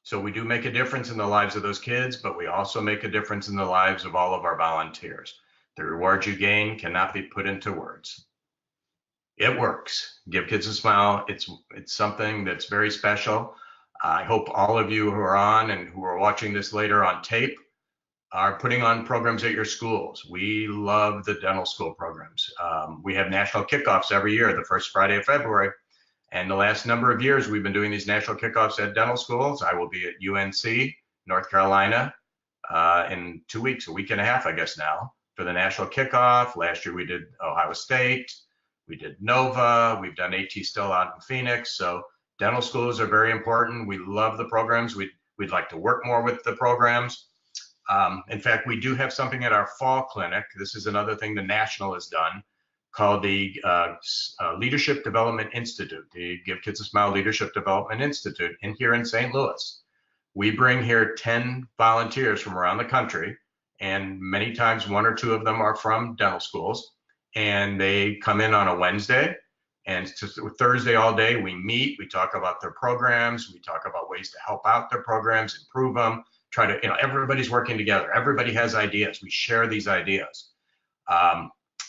So we do make a difference in the lives of those kids, but we also make a difference in the lives of all of our volunteers. The rewards you gain cannot be put into words. It works. Give Kids a Smile. It's something that's very special. I hope all of you who are on and who are watching this later on tape are putting on programs at your schools. We love the dental school programs. We have national kickoffs every year, the first Friday of February. And the last number of years, we've been doing these national kickoffs at dental schools. I will be at UNC, North Carolina, in 2 weeks, a week and a half, I guess now, for the national kickoff. Last year we did Ohio State, we did Nova, we've done AT Still out in Phoenix. So dental schools are very important. We love the programs. We'd like to work more with the programs. In fact, we do have something at our fall clinic. This is another thing the National has done, called the Leadership Development Institute, the Give Kids a Smile Leadership Development Institute here in St. Louis. We bring here 10 volunteers from around the country, and many times 1 or 2 of them are from dental schools, and they come in on a Wednesday, and Thursday all day we meet, we talk about their programs, we talk about ways to help out their programs, improve them, try to, everybody's working together, everybody has ideas, we share these ideas.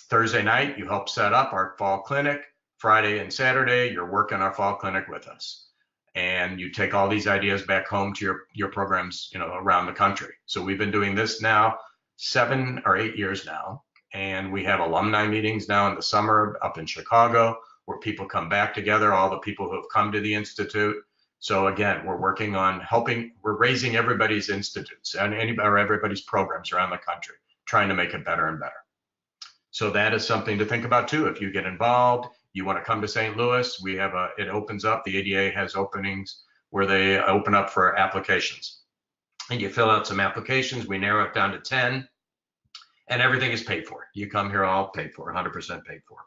Thursday night, you help set up our fall clinic. Friday and Saturday, you're working our fall clinic with us. And you take all these ideas back home to your programs, around the country. So we've been doing this now 7 or 8 years now. And we have alumni meetings now in the summer up in Chicago, where people come back together, all the people who have come to the Institute. So again, we're working on we're raising everybody's institutes and everybody's programs around the country, trying to make it better and better. So that is something to think about too. If you get involved, you want to come to St. Louis, we have it opens up, the ADA has openings where they open up for applications. And you fill out some applications, we narrow it down to 10, and everything is paid for. You come here all paid for, 100% paid for.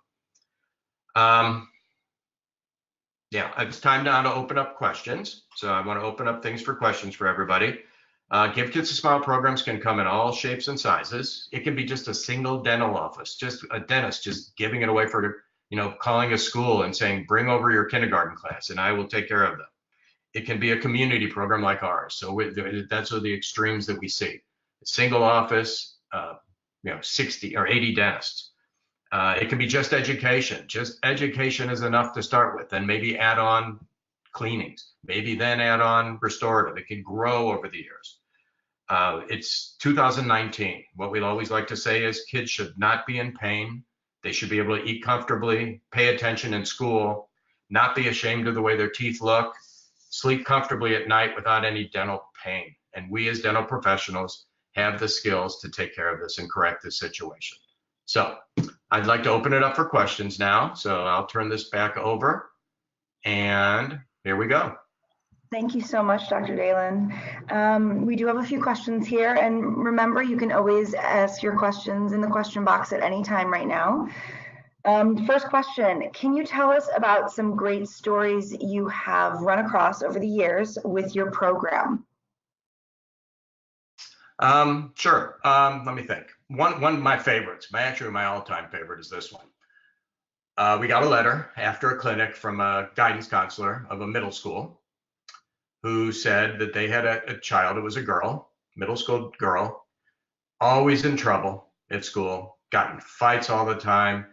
Yeah, it's time now to open up questions. So I want to open up things for questions for everybody. Give Kids a Smile programs can come in all shapes and sizes. It can be just a single dental office, just a dentist just giving it away for, calling a school and saying, bring over your kindergarten class and I will take care of them. It can be a community program like ours. So that's the extremes that we see. A single office, 60 or 80 dentists. It can be just education. Just education is enough to start with, and maybe add on cleanings, maybe then add on restorative. It can grow over the years. It's 2019. What we'd always like to say is kids should not be in pain. They should be able to eat comfortably, pay attention in school, not be ashamed of the way their teeth look, sleep comfortably at night without any dental pain. And we as dental professionals have the skills to take care of this and correct this situation. So I'd like to open it up for questions now. So I'll turn this back over, and here we go. Thank you so much, Dr. Dalen. We do have a few questions here, and remember, you can always ask your questions in the question box at any time right now. First question, can you tell us about some great stories you have run across over the years with your program? Sure. Let me think. One of my favorites, actually my all-time favorite is this one. We got a letter after a clinic from a guidance counselor of a middle school who said that they had a child, it was a girl, middle school girl, always in trouble at school, got in fights all the time,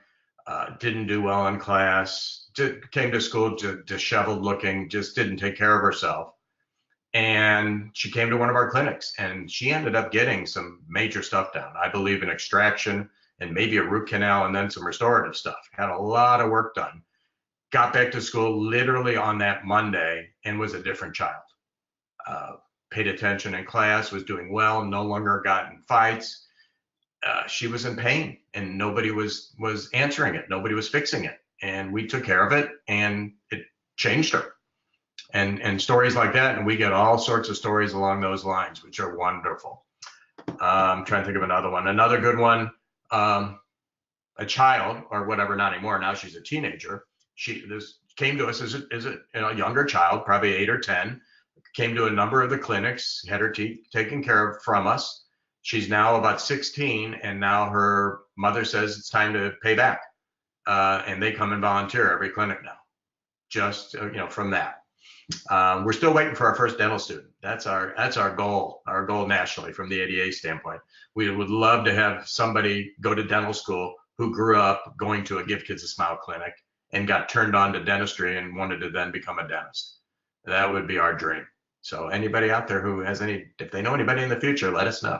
didn't do well in class, came to school disheveled looking, just didn't take care of herself. And she came to one of our clinics and she ended up getting some major stuff done. I believe an extraction and maybe a root canal and then some restorative stuff. Had a lot of work done. Got back to school literally on that Monday and was a different child. Paid attention in class, was doing well, no longer got in fights. She was in pain and nobody was answering it. Nobody was fixing it. And we took care of it and it changed her. And stories like that, and we get all sorts of stories along those lines, which are wonderful. I'm trying to think of another one. Another good one, a child or whatever, not anymore. Now she's a teenager. This came to us as a younger child, probably 8 or 10, came to a number of the clinics, had her teeth taken care of from us. She's now about 16, and now her mother says it's time to pay back. And they come and volunteer every clinic now, just from that. We're still waiting for our first dental student. That's our goal nationally from the ADA standpoint. We would love to have somebody go to dental school who grew up going to a Give Kids a Smile clinic and got turned on to dentistry and wanted to then become a dentist. That would be our dream. So anybody out there who has if they know anybody in the future, let us know.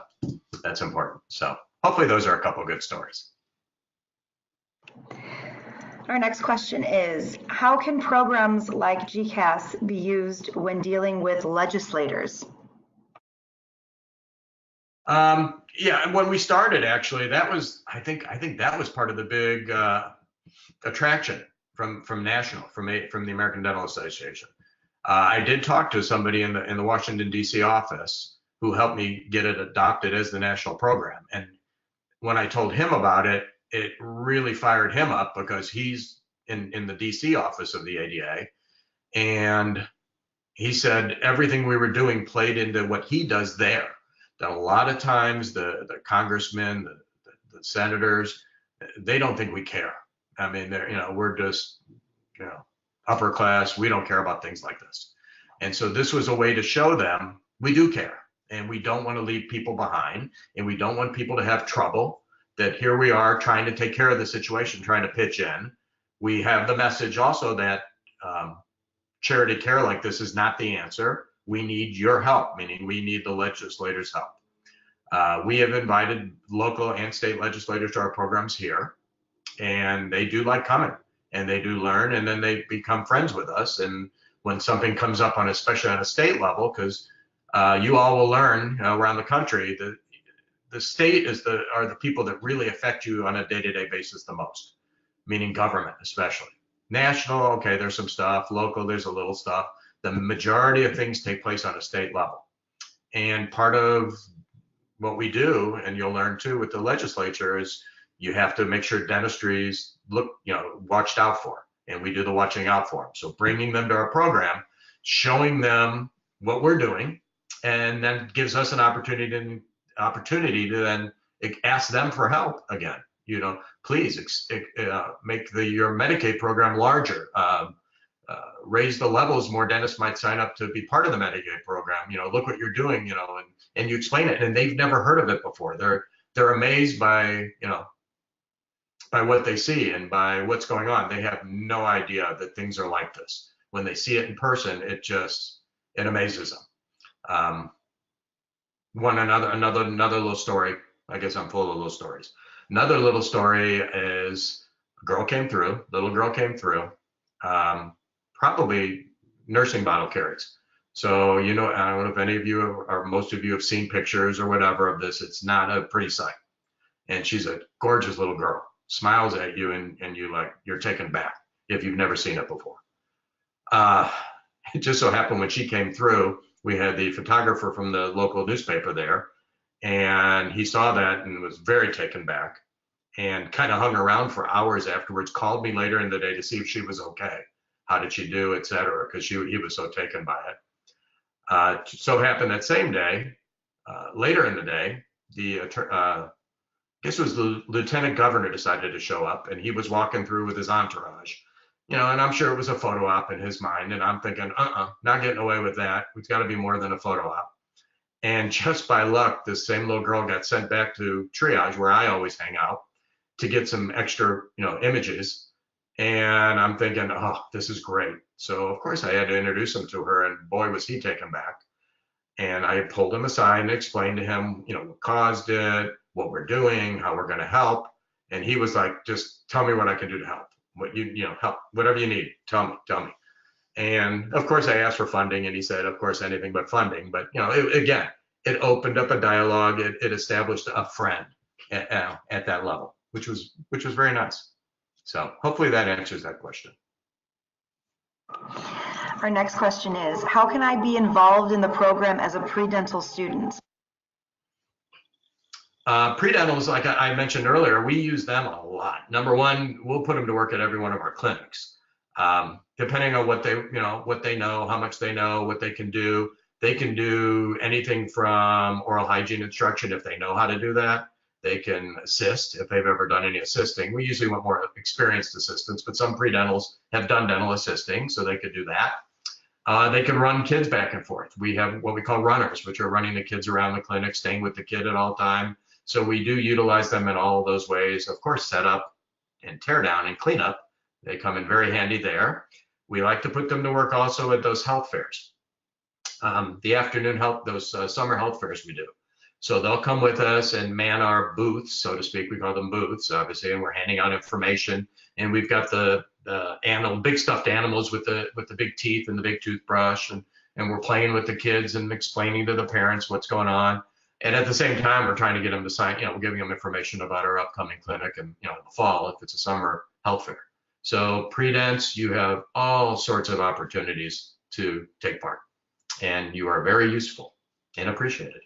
That's important. So hopefully those are a couple of good stories. Our next question is, how can programs like GCAS be used when dealing with legislators? Yeah, when we started, actually, I think that was part of the big attraction from national, from the American Dental Association. I did talk to somebody in the Washington D.C. office who helped me get it adopted as the national program. And when I told him about it, it really fired him up because he's in the DC office of the ADA. And he said everything we were doing played into what he does there. That a lot of times the congressmen, the senators, they don't think we care. I mean, we're just, upper class. We don't care about things like this. And so this was a way to show them we do care, and we don't want to leave people behind, and we don't want people to have trouble. That here we are trying to take care of the situation, trying to pitch in. We have the message also that charity care like this is not the answer. We need your help, meaning we need the legislators' help. We have invited local and state legislators to our programs here, and they do like coming, and they do learn, and then they become friends with us. And when something comes up especially on a state level, because you all will learn around the country that the state are the people that really affect you on a day-to-day basis the most, meaning government especially. National, okay, there's some stuff. Local, there's a little stuff. The majority of things take place on a state level. And part of what we do, and you'll learn too with the legislature, is you have to make sure dentistry's watched out for. And we do the watching out for them. So bringing them to our program, showing them what we're doing, and then gives us an opportunity to then ask them for help again. Please make your Medicaid program larger. Raise the levels. More dentists might sign up to be part of the Medicaid program. Look what you're doing. And you explain it, and they've never heard of it before. They're amazed by what they see and by what's going on. They have no idea that things are like this. When they see it in person, it amazes them. Another little story. I guess I'm full of little stories. Another little story is little girl came through, probably nursing bottle carries. So, I don't know if any of you or most of you have seen pictures or whatever of this. It's not a pretty sight. And she's a gorgeous little girl, smiles at you, and you're taken back if you've never seen it before. It just so happened when she came through, we had the photographer from the local newspaper there, and he saw that and was very taken back and kind of hung around for hours afterwards, called me later in the day to see if she was okay. How did she do, et cetera, because he was so taken by it. So happened that same day, later in the day, this was the lieutenant governor decided to show up, and he was walking through with his entourage. And I'm sure it was a photo op in his mind, and I'm thinking, not getting away with that. It's got to be more than a photo op. And just by luck, this same little girl got sent back to triage, where I always hang out, to get some extra, images. And I'm thinking, this is great. So of course I had to introduce him to her, and boy, was he taken back. And I pulled him aside and explained to him, what caused it, what we're doing, how we're going to help. And he was like, just tell me what I can do to help. Help, whatever you need, tell me. And of course I asked for funding, and he said, of course, anything but funding. But it opened up a dialogue. It established a friend at that level, which was very nice. So hopefully that answers that question. Our next question is, how can I be involved in the program as a pre-dental student? Pre-dentals, like I mentioned earlier, we use them a lot. Number one, we'll put them to work at every one of our clinics. Depending on what they know, how much they know, what they can do. They can do anything from oral hygiene instruction if they know how to do that. They can assist if they've ever done any assisting. We usually want more experienced assistants, but some pre-dentals have done dental assisting, so they could do that. They can run kids back and forth. We have what we call runners, which are running the kids around the clinic, staying with the kid at all time. So we do utilize them in all of those ways. Of course, set up and tear down and clean up. They come in very handy there. We like to put them to work also at those health fairs. The afternoon health, those summer health fairs we do. So they'll come with us and man our booths, so to speak. We call them booths, obviously, and we're handing out information. And we've got the big stuffed animals with the big teeth and the big toothbrush, and we're playing with the kids and explaining to the parents what's going on. And at the same time, we're trying to get them to sign, we're giving them information about our upcoming clinic and, in the fall, if it's a summer health fair. So pre-dents, you have all sorts of opportunities to take part, and you are very useful and appreciated.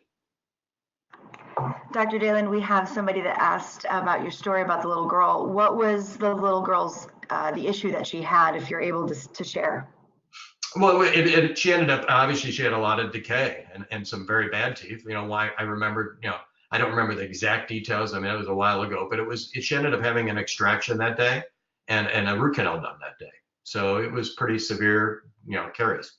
Dr. Dalen, we have somebody that asked about your story about the little girl. What was the little girl's, the issue that she had, if you're able to share? Well, she ended up, obviously she had a lot of decay and some very bad teeth. Why I remember, I don't remember the exact details. I mean, it was a while ago, but she ended up having an extraction that day and a root canal done that day. So it was pretty severe, caries,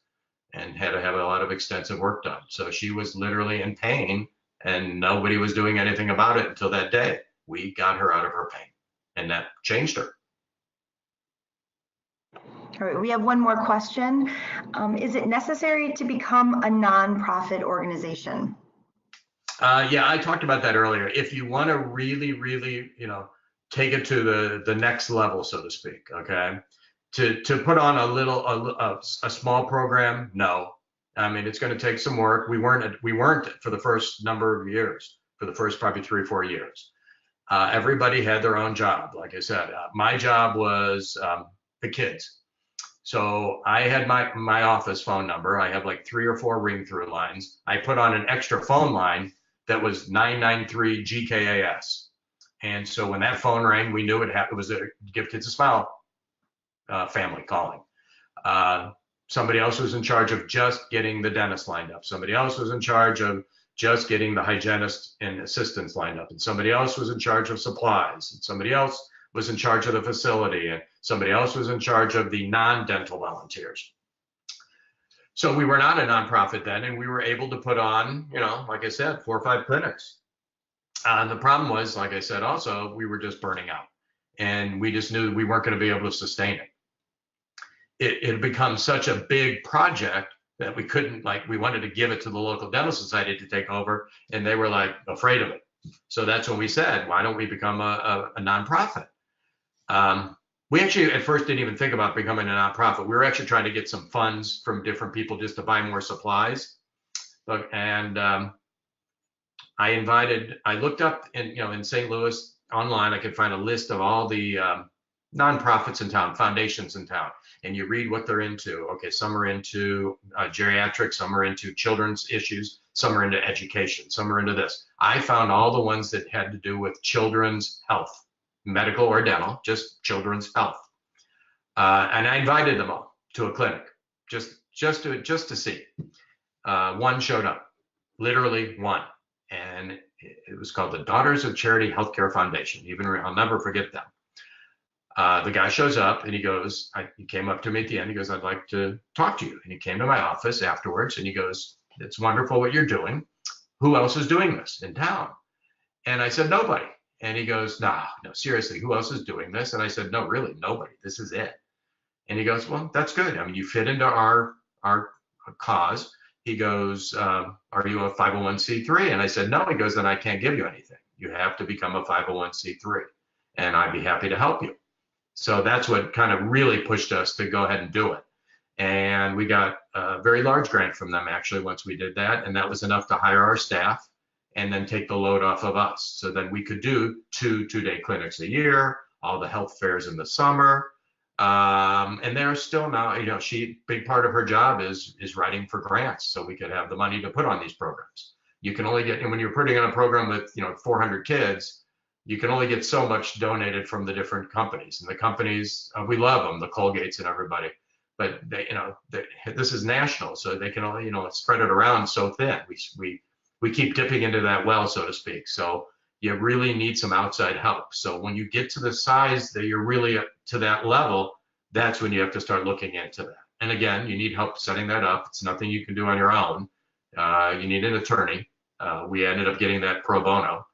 and had to have a lot of extensive work done. So she was literally in pain, and nobody was doing anything about it until that day. We got her out of her pain, and that changed her. All right, we have one more question. Is it necessary to become a nonprofit organization? Yeah, I talked about that earlier. If you want to really, really, take it to the next level, so to speak, okay, to put on a small program, no. I mean, it's going to take some work. We weren't for the first number of years, for the first probably 3 or 4 years. Everybody had their own job. Like I said, my job was the kids. So I had my office phone number. I have like 3 or 4 ring through lines. I put on an extra phone line that was 993 GKAS. And so when that phone rang, we knew it was a Give Kids a Smile family calling. Somebody else was in charge of just getting the dentist lined up. Somebody else was in charge of just getting the hygienist and assistants lined up. And somebody else was in charge of supplies. And somebody else was in charge of the facility. And somebody else was in charge of the non-dental volunteers. So we were not a nonprofit then, and we were able to put on, like I said, 4 or 5 clinics. The problem was, like I said, also, we were just burning out, and we just knew we weren't going to be able to sustain it. It had become such a big project that we couldn't, we wanted to give it to the local dental society to take over, and they were afraid of it. So that's when we said, why don't we become a nonprofit? We actually at first didn't even think about becoming a nonprofit. We were actually trying to get some funds from different people just to buy more supplies. And I looked up in St. Louis online, I could find a list of all the nonprofits in town, foundations in town, and you read what they're into. Okay, some are into geriatrics, some are into children's issues, some are into education, some are into this. I found all the ones that had to do with children's health, medical or dental, just children's health. And I invited them all to a clinic just to see. One showed up, literally one, and it was called the Daughters of Charity Healthcare Foundation. I'll never forget them. The guy shows up and he goes, he came up to me at the end. He goes, I'd like to talk to you. And he came to my office afterwards and he goes, it's wonderful what you're doing. Who else is doing this in town? And I said, nobody. And he goes, no, seriously, who else is doing this? And I said, no, really, nobody. This is it. And he goes, well, that's good. I mean, you fit into our cause. He goes, are you a 501c3? And I said, no. He goes, then I can't give you anything. You have to become a 501c3, and I'd be happy to help you. So that's what kind of really pushed us to go ahead and do it. And we got a very large grant from them, actually, once we did that. And that was enough to hire our staff and then take the load off of us. So then we could do 2 two-day clinics a year, all the health fairs in the summer. And there's still now, big part of her job is writing for grants so we could have the money to put on these programs. You can only get, and when you're putting on a program with 400 kids, you can only get so much donated from the different companies. And the companies, we love them, the Colgates and everybody, but this is national, so they can only spread it around so thin. We keep dipping into that well, so to speak. So you really need some outside help. So when you get to the size that you're really to that level, that's when you have to start looking into that. And again, you need help setting that up. It's nothing you can do on your own. You need an attorney. We ended up getting that pro bono,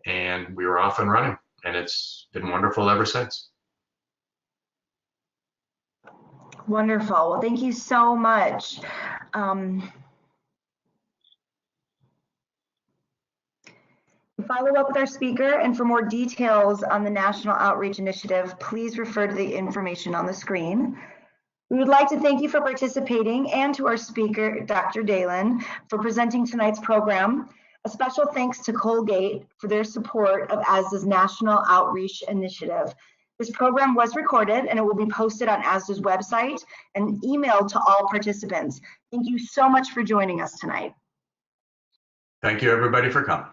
and we were off and running, and it's been wonderful ever since. Wonderful. Well, thank you so much. Follow up with our speaker, and for more details on the National Outreach Initiative, please refer to the information on the screen. We would like to thank you for participating, and to our speaker, Dr. Dalen, for presenting tonight's program. A special thanks to Colgate for their support of ASDA's National Outreach Initiative. This program was recorded, and it will be posted on ASDA's website and emailed to all participants. Thank you so much for joining us tonight. Thank you, everybody, for coming.